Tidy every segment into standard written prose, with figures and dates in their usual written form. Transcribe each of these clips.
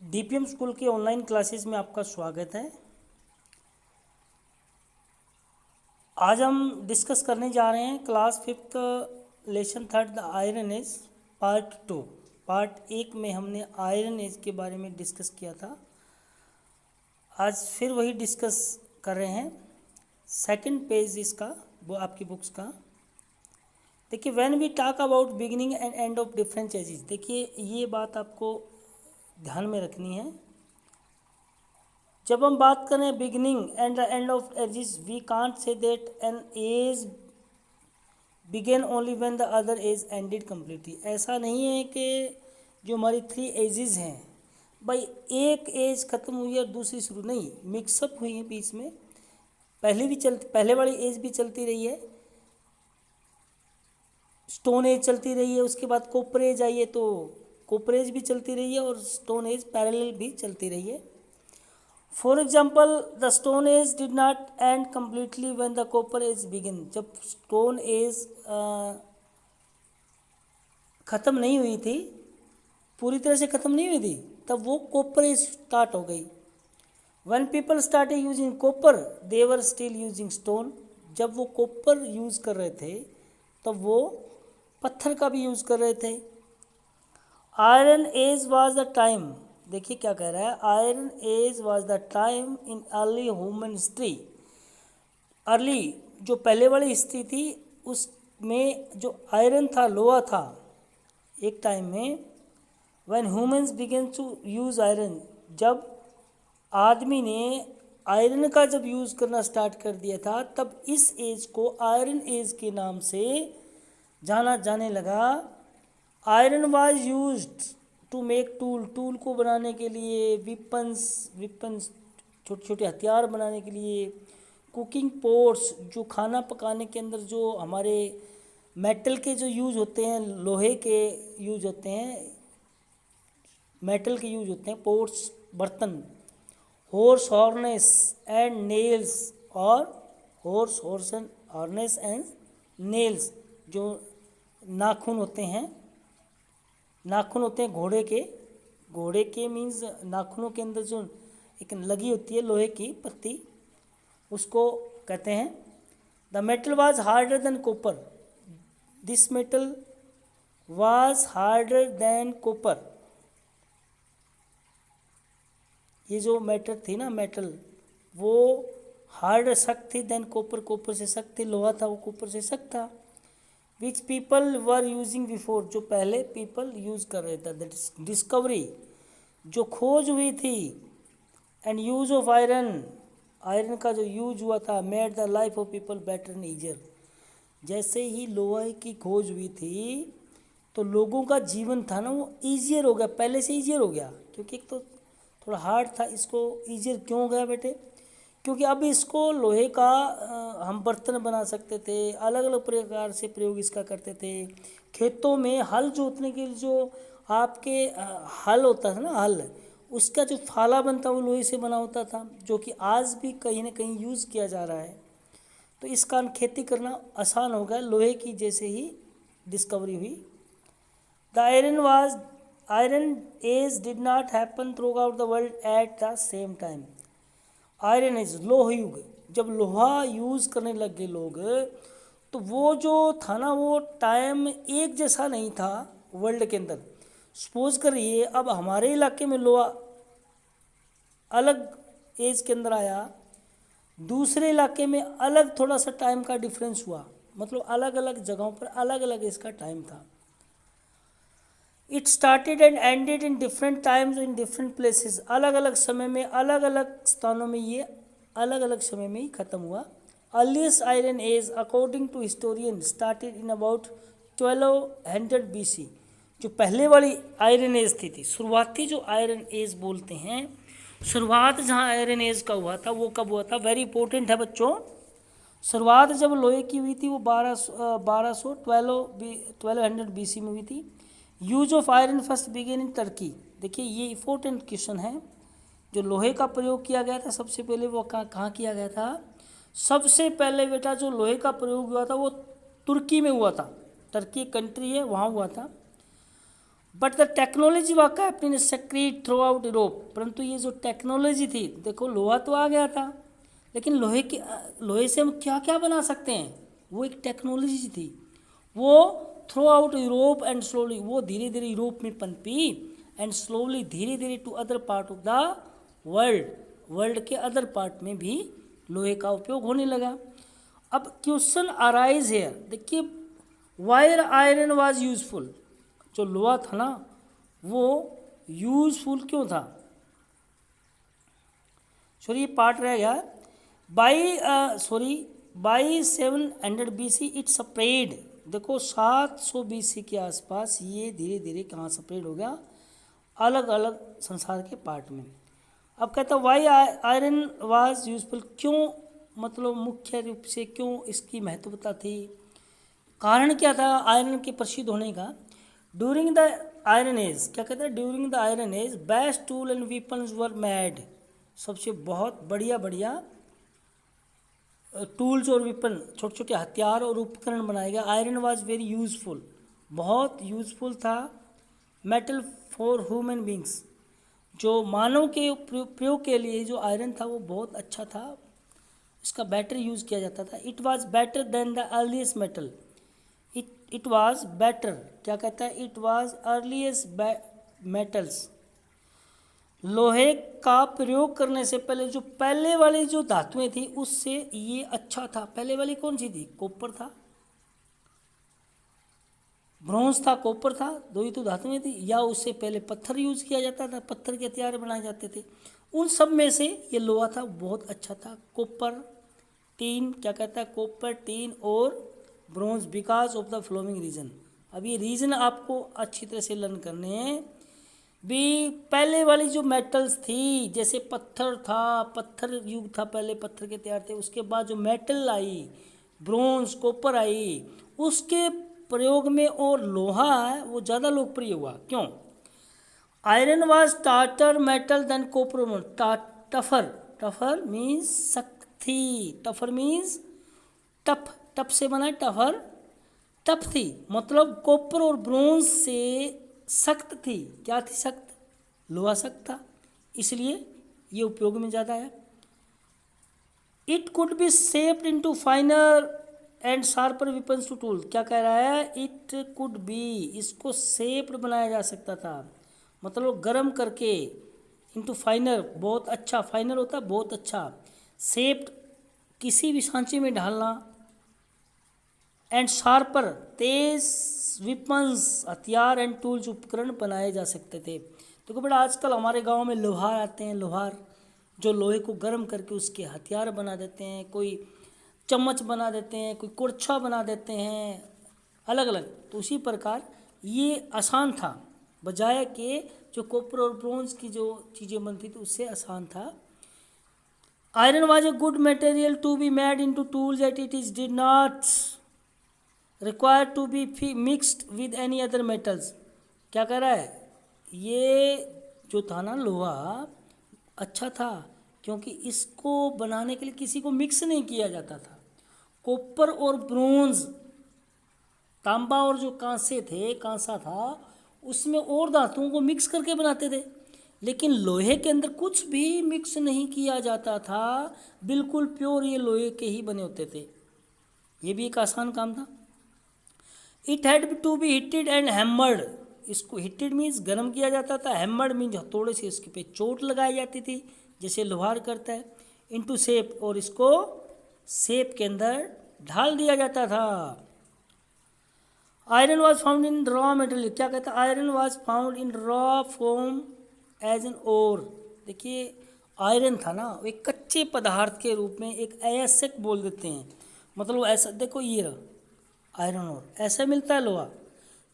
DPM school के online classes में आपका स्वागत है। आज हम डिस्कस करने जा रहे हैं class 5th lesson 3 the iron age part 2। Part 1 में हमने आयरन एज के बारे में डिस्कस किया था। आज फिर वही डिस्कस कर रहे हैं। सेकंड पेज इसका, वो आपकी बुक्स का। देखिए, when we talk about beginning and end of different ages, देखिए ये बात आपको ध्यान में रखनी है। जब हम बात करें beginning and the end of ages, we can't say that an age began only when the other age ended completely. ऐसा नहीं है कि जो हमारी 3 एजेस हैं भाई एक एज ख़त्म हुई और दूसरी शुरू, नहीं, मिक्सअप हुई है बीच में। पहले वाली एज भी चलती रही है, स्टोन एज चलती रही है, उसके बाद कोपर एज आई है तो कोपर एज भी चलती रही है और स्टोन एज पैरेलल भी चलती रही है। For example, the stone age did not end completely when the copper age begin. जब स्टोन एज ख़त्म नहीं हुई थी, पूरी तरह से ख़त्म नहीं हुई थी, तब वो कॉपर एज स्टार्ट हो गई। When people started using copper they were still using stone. जब वो कॉपर यूज़ कर रहे थे तब वो पत्थर का भी यूज़ कर रहे थे। Iron age was the time, देखिए क्या कह रहा है, iron age was the time in early human history. अर्ली जो पहले वाली हिस्ट्री थी उसमें जो आयरन था, लोहा था, एक टाइम में when humans began to use iron, जब आदमी ने आयरन का जब यूज़ करना स्टार्ट कर दिया था, तब इस एज को आयरन एज के नाम से जाना जाने लगा। Iron was used to make tool को बनाने के लिए, विपन्स छोटे छोटे हथियार बनाने के लिए, कुकिंग पोट्स जो खाना पकाने के अंदर जो हमारे मेटल के जो यूज होते हैं, लोहे के यूज होते हैं, मेटल के यूज होते हैं, पोट्स बर्तन। हॉर्स हॉर्नेस एंड नेल्स, और हॉर्स एंड हॉर्नेस एंड नेल्स जो नाखून होते हैं घोड़े के मीन्स नाखूनों के अंदर जो एक लगी होती है लोहे की पत्ती, उसको कहते हैं। The metal was harder than copper, this metal was harder than copper. ये जो मेटल थी ना, मेटल वो हार्ड सख्त थी देन कॉपर, कॉपर से सख्त थी, लोहा था वो कॉपर से सख्त था। Which people were using before, जो पहले पीपल यूज़ कर रहे थे। दैट इज डिस्कवरी, जो खोज हुई थी, and use of iron, iron का जो यूज हुआ था, made the life of people better and easier. जैसे ही लोहे की खोज हुई थी तो लोगों का जीवन था ना वो ईजियर हो गया, पहले से ईजियर हो गया। क्योंकि एक तो थोड़ा हार्ड था, इसको ईजियर क्यों हो गया बेटे? क्योंकि अब इसको लोहे का हम बर्तन बना सकते थे, अलग अलग प्रकार से प्रयोग इसका करते थे। खेतों में हल जोतने के लिए जो आपके हल होता था ना, हल, उसका जो फाला बनता वो लोहे से बना होता था, जो कि आज भी कहीं ना कहीं यूज़ किया जा रहा है। तो इस कारण खेती करना आसान हो गया लोहे की जैसे ही डिस्कवरी हुई। The iron age did not happen throughout the world at the same time. Iron age, लोह युग, जब लोहा यूज़ करने लग गए लोग, तो वो जो था ना वो टाइम एक जैसा नहीं था वर्ल्ड के अंदर। सपोज करिए अब हमारे इलाके में लोहा अलग एज के अंदर आया, दूसरे इलाके में अलग थोड़ा सा टाइम का डिफरेंस हुआ, मतलब अलग अलग जगहों पर अलग अलग इसका टाइम था। It started and ended in different times in different places, अलग अलग समय में अलग अलग स्थानों में ये अलग अलग समय में ही ख़त्म हुआ। Earliest iron age according to historian started in about 1200 BC। जो पहले वाली आयरन एज थी शुरुआती जो आयरन एज बोलते हैं, शुरुआत जहाँ आयरन एज का हुआ था वो कब हुआ था? वेरी इंपॉर्टेंट है बच्चों। शुरुआत जब लोहे की हुई थी वो 1200 BC में हुई थी। Use of iron first began in Turkey. देखिए ये इंपॉर्टेंट क्वेश्चन है। जो लोहे का प्रयोग किया गया था सबसे पहले वो कहाँ किया गया था? सबसे पहले बेटा जो लोहे का प्रयोग हुआ था वो तुर्की में हुआ था। टर्की कंट्री है, वहाँ हुआ था। बट द टेक्नोलॉजी वाका अपनी सक्रीड थ्रू आउट यूरोप, परंतु ये जो टेक्नोलॉजी थी, देखो लोहा तो आ गया था, लेकिन लोहे से हम क्या क्या बना सकते हैं, वो एक टेक्नोलॉजी थी। वो through out Europe and slowly, वो धीरे धीरे यूरोप में पनपी एंड स्लोली धीरे धीरे to other part of the world के अदर पार्ट में भी लोहे का उपयोग होने लगा। अब क्वेश्चन अराइज हेयर, देखिए वायर आयरन वाज यूजफुल, जो लोहा था ना वो यूजफुल क्यों था, सॉरी ये पार्ट रह गया। बाई 700 BC इट स्प्रेड, देखो 700 BC के आसपास ये धीरे धीरे कहाँ स्प्रेड हो गया, अलग अलग संसार के पार्ट में। अब कहता वाई आयरन वाज यूजफुल, क्यों, मतलब मुख्य रूप से क्यों इसकी महत्वता थी, कारण क्या था आयरन के प्रसिद्ध होने का। ड्यूरिंग द आयरन एज, क्या कहते हैं, during the iron age best tool and weapons were made, सबसे बहुत बढ़िया बढ़िया टूल्स और वेपन, छोटे छोटे हथियार और उपकरण बनाए गए। आयरन वाज वेरी यूजफुल, बहुत यूजफुल था। मेटल फॉर ह्यूमन बींग्स, जो मानव के उपयोग के लिए जो आयरन था वो बहुत अच्छा था, इसका बेटर यूज़ किया जाता था। It was better than the earliest metal, it was better, क्या कहता है, इट वाज अर्लीस्ट मेटल्स, लोहे का प्रयोग करने से पहले जो पहले वाली जो धातुएं थी उससे ये अच्छा था। पहले वाली कौन सी थी, कॉपर था, ब्रॉन्ज था, कॉपर था, दो ही तो धातुएं थी। या उससे पहले पत्थर यूज किया जाता था, पत्थर के हथियार बनाए जाते थे, उन सब में से ये लोहा था बहुत अच्छा था। कॉपर टीन, क्या कहता है, कॉपर टीन और bronze, because of the following reason. अब ये रीजन आपको अच्छी तरह से लर्न करने हैं भी। पहले वाली जो मेटल्स थी, जैसे पत्थर था, पत्थर युग था, पहले पत्थर के तैयार थे, उसके बाद जो मेटल आई, ब्रॉन्ज कॉपर आई, उसके प्रयोग में और लोहा है वो ज़्यादा लोकप्रिय हुआ। क्यों, iron was tartar metal than copper, tougher, tougher means सख्त थी, टफर मीन्स टफ, टफ से बना टफर, टफ थी मतलब कॉपर और ब्रोंज से सख्त थी। क्या थी, सख्त, लोहा सख्त था, इसलिए ये उपयोग में ज़्यादा है। It could be shaped into finer and sharper weapons to tool, क्या कह रहा है, इट कुड बी, इसको शेप्ड बनाया जा सकता था, मतलब गर्म करके, इनटू फाइनर, बहुत अच्छा, फाइनर होता है बहुत अच्छा, शेप्ड किसी भी सांचे में ढालना, एंड शार्पर तेज विपन्स, हथियार एंड टूल्स, उपकरण बनाए जा सकते थे। तो बेटा आजकल हमारे गांव में लोहार आते हैं, लोहार जो लोहे को गर्म करके उसके हथियार बना देते हैं, कोई चम्मच बना देते हैं, कोई कुर्छा बना देते हैं, अलग अलग। तो उसी प्रकार ये आसान था, बजाय के जो कॉपर और ब्रोंज की जो चीज़ें बनती थी उससे आसान था। Iron was a good material to be made into tools at it is did not require to be mixed with any other metals, क्या कह रहा है, ये जो था ना लोहा अच्छा था क्योंकि इसको बनाने के लिए किसी को मिक्स नहीं किया जाता था। कॉपर और ब्रोंज, तांबा और जो कांसे थे, कांसा था, उसमें और धातुओं को मिक्स करके बनाते थे, लेकिन लोहे के अंदर कुछ भी मिक्स नहीं किया जाता था, बिल्कुल प्योर ये लोहे के ही बने होते थे। ये भी एक आसान काम था। It had to be heated and hammered, इसको हिटेड मीन्स गर्म किया जाता था, हैमर्ड मीन्स हथौड़े से इसके पे चोट लगाई जाती थी जैसे लोहार करता है, इनटू शेप, और इसको शेप के अंदर ढाल दिया जाता था। Iron was found in raw material, क्या कहता है, iron was found in raw form as an ore. देखिए आयरन था ना एक कच्चे पदार्थ के रूप में, एक अयस्क बोल देते हैं, मतलब ऐसा, देखो ये रहा आयरन और ऐसा मिलता है लोहा,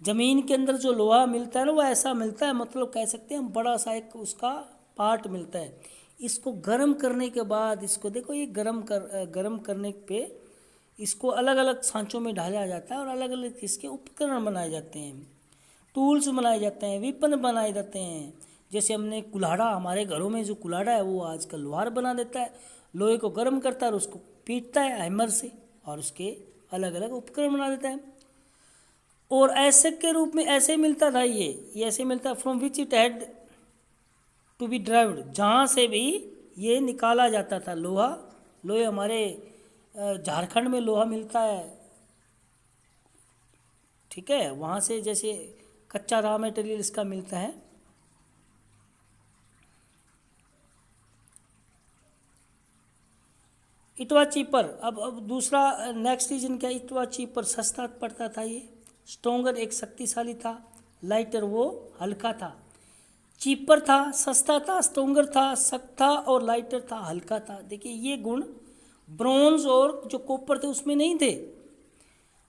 ज़मीन के अंदर जो लोहा मिलता है ना वो ऐसा मिलता है, मतलब कह सकते हैं हम बड़ा सा एक उसका पार्ट मिलता है। इसको गर्म करने के बाद इसको देखो ये गर्म करने पे इसको अलग अलग सांचों में ढाला जाता है और अलग अलग इसके उपकरण बनाए जाते हैं, टूल्स बनाए जाते हैं, वेपन बनाए जाते हैं। जैसे हमने कुल्हाड़ा, हमारे घरों में जो कुल्हाड़ा है वो आजकल लोहार बना देता है, लोहे को गर्म करता है और उसको पीटता है हैमर से और उसके अलग अलग उपकरण बना देता है। और ऐसे के रूप में ऐसे मिलता था ये ऐसे मिलता, from which it had to be derived, जहाँ से भी ये निकाला जाता था लोहा। लोहे हमारे झारखंड में लोहा मिलता है, ठीक है, वहाँ से जैसे कच्चा रॉ मटेरियल इसका मिलता है। It was cheaper. अब दूसरा नेक्स्ट रीजन क्या, इट वॉज चीपर, सस्ता पड़ता था ये। स्ट्रोंगर एक शक्तिशाली था, लाइटर वो हल्का था। चीपर था, सस्ता था, स्ट्रोंगर था, सख्त था, और लाइटर था, हल्का था। देखिए ये गुण ब्रॉन्ज और जो कॉपर थे उसमें नहीं थे।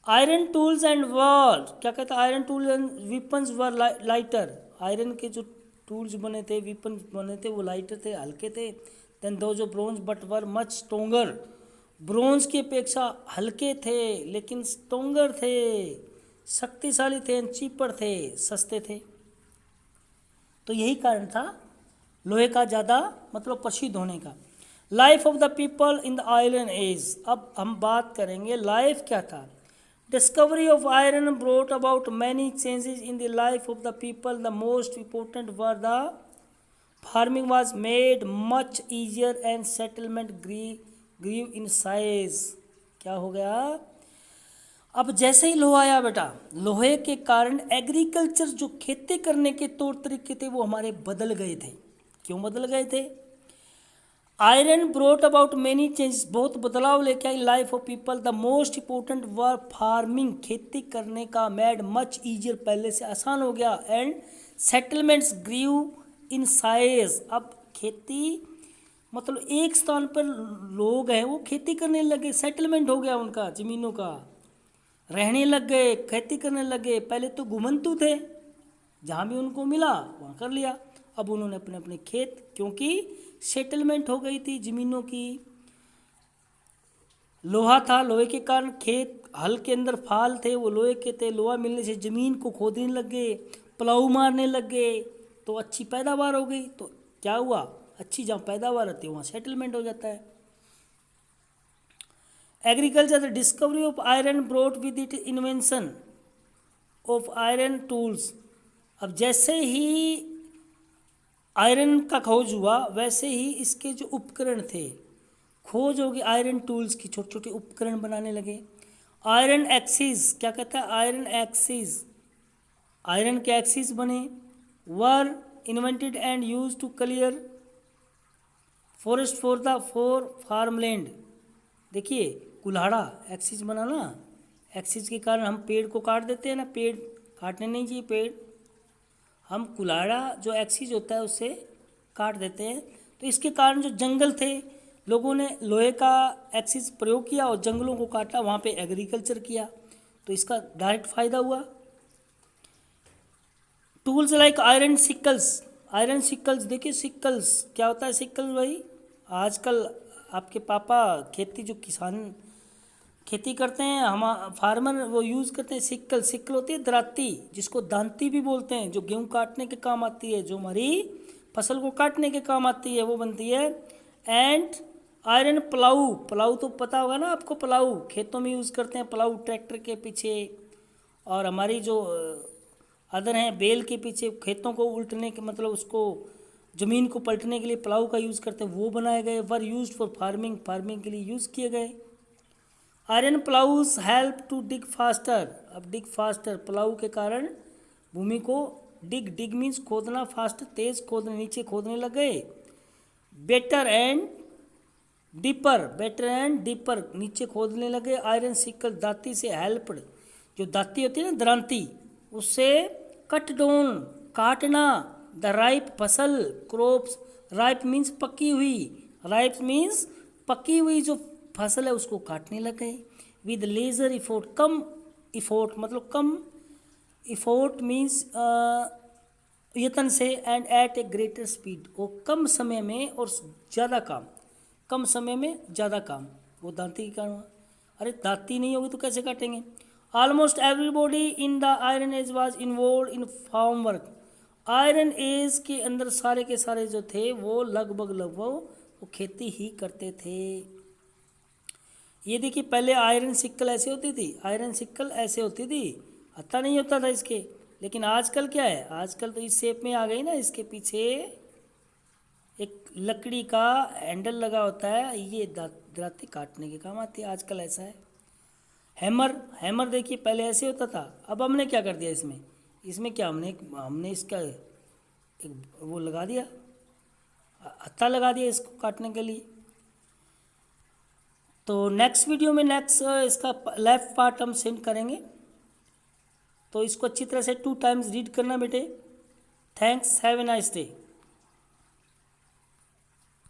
आयरन टूल्स एंड वॉर, क्या कहता है, iron tools and weapons were lighter. Iron के जो टूल्स बने थे, विपन बने थे, वो लाइटर थे, हल्के थे। देन दो जो bronze but were much stronger, bronze की अपेक्षा हल्के थे लेकिन स्ट्रोंगर थे, शक्तिशाली थे, चीपर थे, सस्ते थे। तो यही कारण था लोहे का ज़्यादा मतलब प्रसिद्ध होने का। Life of the people in the iron age, अब हम बात करेंगे लाइफ क्या था। Discovery of iron brought about many changes in the life of the people. The most important were the farming was made much easier and settlement grew in size. क्या हो गया, अब जैसे ही लोहा आया बेटा, लोहे के कारण एग्रीकल्चर जो खेती करने के तौर तरीके थे वो हमारे बदल गए थे। क्यों बदल गए थे, iron brought about many changes, बहुत बदलाव लेके I life of people. The most important were farming, खेती करने का, मेड मच ईजियर, पहले से आसान हो गया, and settlements grew in size. अब खेती मतलब एक स्थान पर लोग हैं वो खेती करने लगे, सेटलमेंट हो गया उनका, ज़मीनों का, रहने लग गए, खेती करने लगे। पहले तो घुमंतु थे, जहाँ भी उनको मिला वहाँ कर लिया। अब उन्होंने अपने अपने खेत, क्योंकि सेटलमेंट हो गई थी ज़मीनों की, लोहा था, लोहे के कारण खेत, हल के अंदर फाल थे वो लोहे के थे, लोहा मिलने से ज़मीन को खोदने लग गए, प्लाऊ मारने लग गए, तो अच्छी पैदावार हो गई। तो क्या हुआ, अच्छी जहाँ पैदावार होती है वहाँ सेटलमेंट हो जाता है। Agriculture, the discovery of iron brought with it invention of iron tools. अब जैसे ही आयरन का खोज हुआ वैसे ही इसके जो उपकरण थे, खोज होगी आयरन टूल्स की, छोटे छोटे उपकरण बनाने लगे। आयरन एक्सिस, क्या कहता है, आयरन एक्सिस, आयरन के एक्सिस बने। Were invented and used to clear forest for farmland. देखिए कुल्हाड़ा एक्सिस बना ना, एक्सिस के कारण हम पेड़ को काट देते हैं ना, पेड़ काटने नहीं चाहिए, पेड़ हम कुल्हाड़ा जो एक्सिस होता है उससे काट देते हैं। तो इसके कारण जो जंगल थे, लोगों ने लोहे का एक्सिस प्रयोग किया और जंगलों को काटा, वहाँ पे एग्रीकल्चर किया, तो इसका डायरेक्ट फायदा हुआ। Tools like iron sicles, iron sicles, देखिए सिकल्स क्या होता है, सिकल भाई आजकल आपके पापा खेती जो किसान खेती करते हैं, हम फार्मर वो यूज़ करते हैं सिक्कल। सिक्कल होती है दराती, जिसको दांती भी बोलते हैं, जो गेहूँ काटने के काम आती है, जो हमारी फसल को काटने के काम आती है, वो बनती है। एंड आयरन प्लाऊ, प्लाऊ तो पता होगा ना आपको, प्लाऊ खेतों में यूज़ करते हैं, प्लाऊ ट्रैक्टर के पीछे, और हमारी जो अदर हैं बेल के पीछे, खेतों को उल्टने के मतलब उसको ज़मीन को पलटने के लिए प्लाऊ का यूज़ करते हैं, वो बनाए गए। Were used for farming, farming के लिए यूज़ किए गए। Iron ploughs help to dig faster, अब डिग फास्टर, प्लाऊ के कारण भूमि को डिग, डिग मीन्स खोदना, फास्ट तेज खोदने, नीचे खोदने लग गए। Better and deeper, better and deeper, नीचे खोदने लगे। आयरन सिकल, दाती से हेल्प, जो दाती होती है ना दरांती, उससे कट डाउन, काटना, द राइप फसल, क्रॉप्स, राइप मीन्स पकी हुई, राइप मीन्स पकी हुई जो फसल है उसको काटने लग गए। विद लेजर इफोर्ट, कम इफोर्ट मतलब कम इफोर्ट मीन्स यत्न से, and at a greater speed, वो कम समय में और ज़्यादा काम, कम समय में ज़्यादा काम, वो दांती के कारण। अरे दांती नहीं होगी तो कैसे काटेंगे। Almost everybody in the iron age was involve in farm work, iron age के अंदर सारे के सारे जो थे वो लगभग वो खेती ही करते थे। ये देखिए पहले आयरन सिक्कल ऐसे होती थी, आयरन सिक्कल ऐसे होती थी, हत्था नहीं होता था इसके। लेकिन आजकल क्या है, आजकल तो इस शेप में आ गई ना, इसके पीछे एक लकड़ी का हैंडल लगा होता है, ये दराती काटने के काम आती है। आजकल ऐसा है। हैमर, हैमर देखिए पहले ऐसे होता था, अब हमने क्या कर दिया इसमें, इसमें क्या हमने इसका एक वो लगा दिया, हत्था लगा दिया इसको काटने के लिए। तो नेक्स्ट वीडियो में नेक्स्ट इसका लेफ्ट पार्ट हम सेंड करेंगे। तो इसको अच्छी तरह से 2 टाइम्स रीड करना बेटे। Thanks, have a nice day.